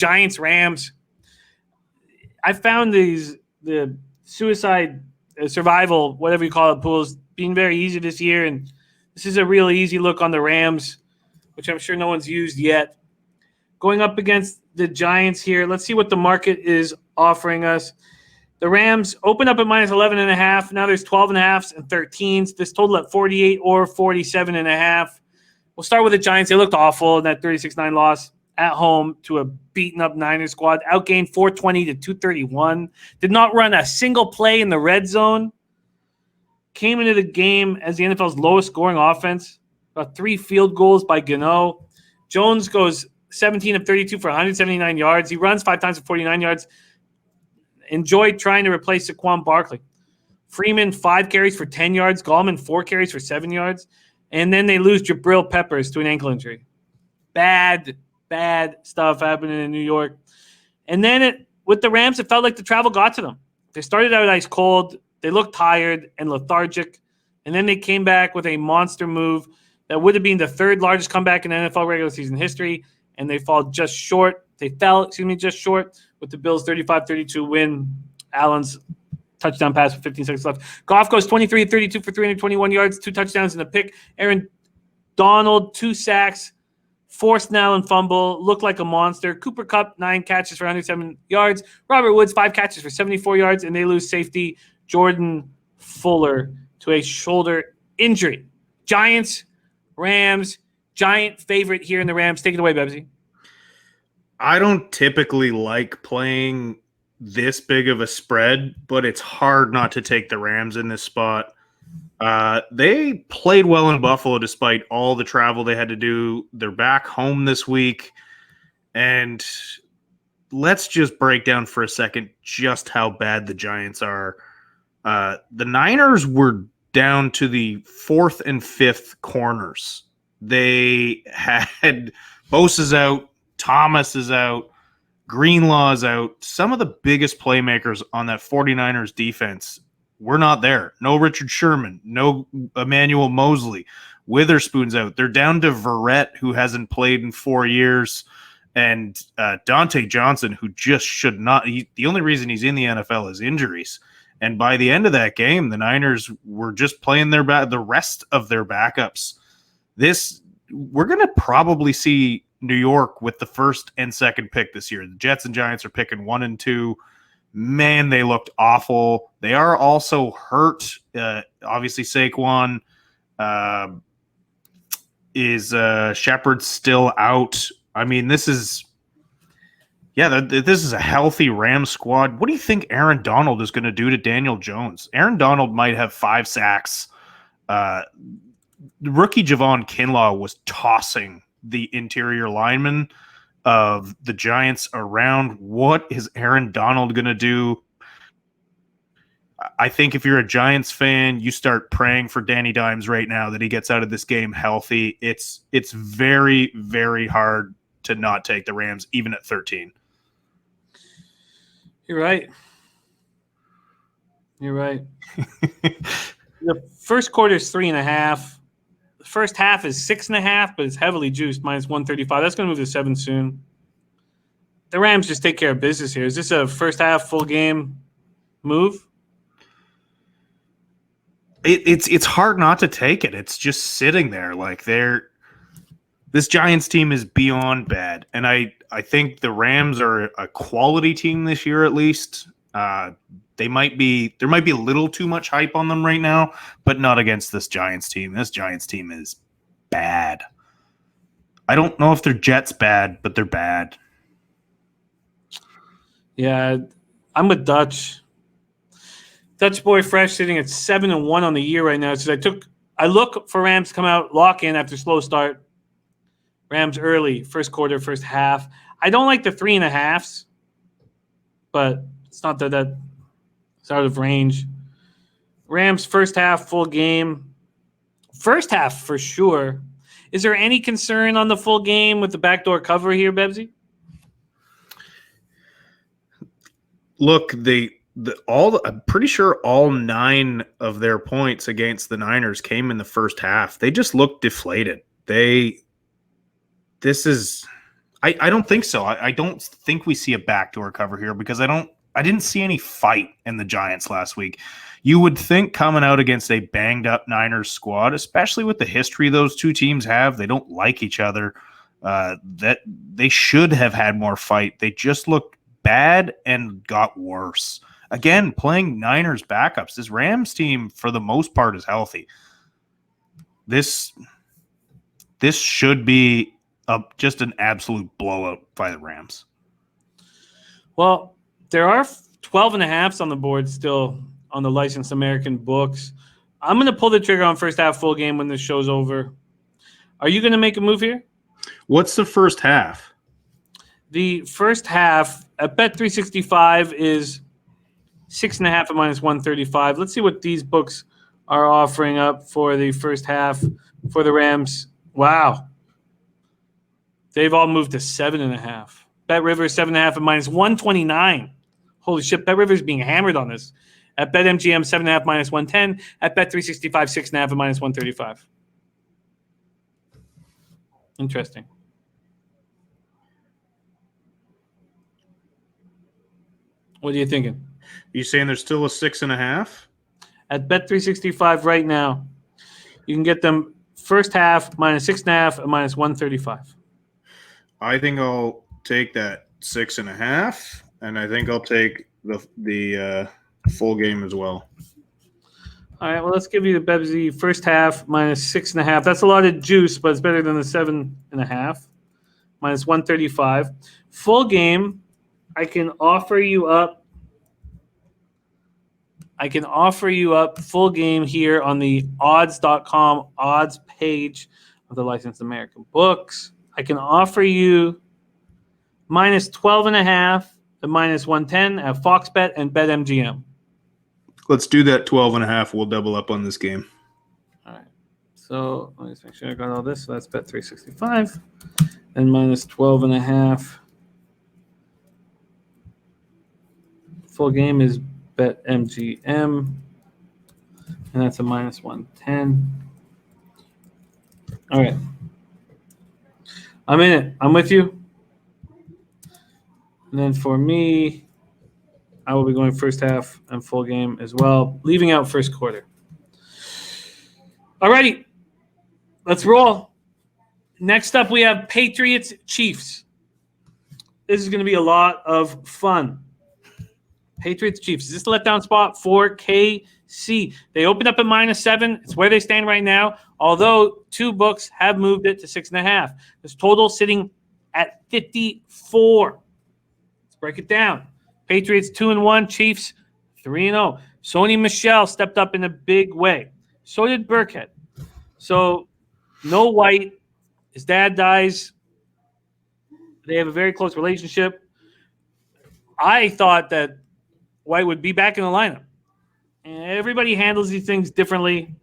Giants Rams. I found the suicide survival, whatever you call it, pools being very easy this year, and this is a real easy look on the Rams, which I'm sure no one's used yet. Going up against the Giants here, let's see what the market is offering us. The Rams open up at minus 11.5. Now there's 12.5s and 13s. This total at 48 or 47.5. We'll start with the Giants. They looked awful in that 36-9 loss at home to a beaten-up Niners squad. Outgained 420 to 231. Did not run a single play in the red zone. Came into the game as the NFL's lowest scoring offense. About 3 field goals by Gano. Jones goes 17 of 32 for 179 yards. He runs 5 times for 49 yards. Enjoyed trying to replace Saquon Barkley. Freeman, 5 carries for 10 yards. Gallman, 4 carries for 7 yards. And then they lose Jabril Peppers to an ankle injury. Bad stuff happening in New York. And then with the Rams, it felt like the travel got to them. They started out ice cold. They looked tired and lethargic. And then they came back with a monster move that would have been the 3rd largest comeback in NFL regular season history. And they fell just short with the Bills' 35-32 win. Allen's touchdown pass with 15 seconds left. Goff goes 23 of 32 for 321 yards, 2 touchdowns and a pick. Aaron Donald, 2 sacks, forced an Allen fumble, looked like a monster. Cooper Kupp, 9 catches for 107 yards. Robert Woods, 5 catches for 74 yards, and they lose safety Jordan Fuller to a shoulder injury. Giants, Rams, Giant favorite here in the Rams. Take it away, Bebsy. I don't typically like playing this big of a spread, but it's hard not to take the Rams in this spot. They played well in Buffalo despite all the travel they had to do. They're back home this week. And let's just break down for a second just how bad the Giants are. The Niners were down to the 4th and 5th corners. They had Bosa's out, Thomas is out, Greenlaw is out. Some of the biggest playmakers on that 49ers defense were not there. No Richard Sherman, no Emmanuel Mosley. Witherspoon's out. They're down to Verrett, who hasn't played in 4 years, and Dante Johnson, who just should not. The only reason he's in the NFL is injuries. And by the end of that game, the Niners were just playing the rest of their backups. We're going to probably see New York with the 1st and 2nd pick this year. The Jets and Giants are picking 1 and 2. Man, they looked awful. They are also hurt. Obviously, Saquon is Shepard still out. I mean, this is a healthy Rams squad. What do you think Aaron Donald is going to do to Daniel Jones? Aaron Donald might have 5 sacks. Rookie Javon Kinlaw was tossing the interior lineman of the Giants around. What is Aaron Donald going to do? I think if you're a Giants fan, you start praying for Danny Dimes right now that he gets out of this game healthy. It's very, very hard to not take the Rams, even at 13. You're right. The first quarter is 3.5. The first half is 6.5, but it's heavily juiced, minus 135. That's going to move to 7 soon. The Rams just take care of business here. Is this a first half full game move? It's hard not to take it. It's just sitting there like this Giants team is beyond bad, and I think the Rams are a quality team this year at least. There might be a little too much hype on them right now, but not against this Giants team. This Giants team is bad. I don't know if they're Jets bad, but they're bad. Yeah, I'm with Dutch. Dutch Boy Fresh sitting at 7-1 on the year right now. So I look for Rams to come out, lock in after slow start. Rams early, first quarter, first half. I don't like the 3.5s, but it's not that it's out of range. Rams first half, full game. First half for sure. Is there any concern on the full game with the backdoor cover here, Bebsy? Look, I'm pretty sure all 9 of their points against the Niners came in the first half. They just looked deflated. I don't think so. I don't think we see a backdoor cover here because I didn't see any fight in the Giants last week. You would think coming out against a banged up Niners squad, especially with the history those two teams have, they don't like each other, that they should have had more fight. They just looked bad and got worse. Again, playing Niners backups. This Rams team, for the most part, is healthy. This should be just an absolute blowout by the Rams. Well, there are 12.5s on the board still on the licensed American books. I'm going to pull the trigger on first half full game when this show's over. Are you going to make a move here? What's the first half? The first half at Bet365 is 6.5 at -135. Let's see what these books are offering up for the first half for the Rams. Wow. They've all moved to 7.5. Bet Rivers 7.5 at -129. Holy shit, Bet Rivers being hammered on this. At BetMGM 7.5 -110. At Bet365 6.5 at -135. Interesting. What are you thinking? You saying there's still a 6.5? At Bet365 right now, you can get them first half -6.5 at -135. I think I'll take that 6.5, and I think I'll take the full game as well. All right, well, let's give you the Bebsy first half -6.5. That's a lot of juice, but it's better than the 7.5. -135. Full game, I can offer you up full game here on the odds.com odds page of the licensed American books. I can offer you -12.5 at -110 at FoxBet and BetMGM. Let's do that 12.5. We'll double up on this game. All right. So let me just make sure I got all this. So that's Bet365 and -12.5. Full game is BetMGM, and that's a -110. All right. I'm in it. I'm with you. And then for me, I will be going first half and full game as well, leaving out first quarter. All righty. Let's roll. Next up, we have Patriots Chiefs. This is going to be a lot of fun. Patriots Chiefs. Is this a letdown spot for KC? They opened up at -7. It's where they stand right now, although two books have moved it to 6.5. This total sitting at 54. Let's break it down. Patriots 2-1, Chiefs 3-0. Sony Michel stepped up in a big way. So did Burkhead. So no White. His dad dies. They have a very close relationship. I thought that White would be back in the lineup. And everybody handles these things differently.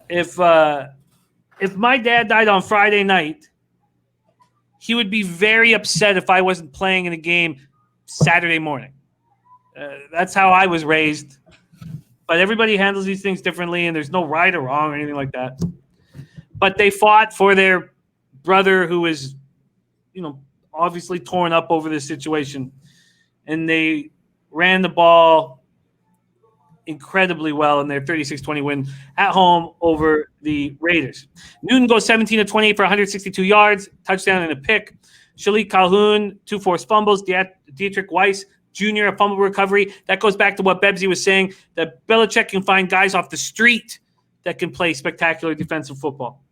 If my dad died on Friday night, he would be very upset if I wasn't playing in a game Saturday morning. That's how I was raised. But everybody handles these things differently, and there's no right or wrong or anything like that. But they fought for their brother who is, obviously torn up over this situation. And they ran the ball incredibly well in their 36-20 win at home over the Raiders. Newton goes 17-28 for 162 yards, touchdown and a pick. Shalik Calhoun, 2 forced fumbles. Dietrich Weiss Jr., a fumble recovery. That goes back to what Bebsy was saying, that Belichick can find guys off the street that can play spectacular defensive football.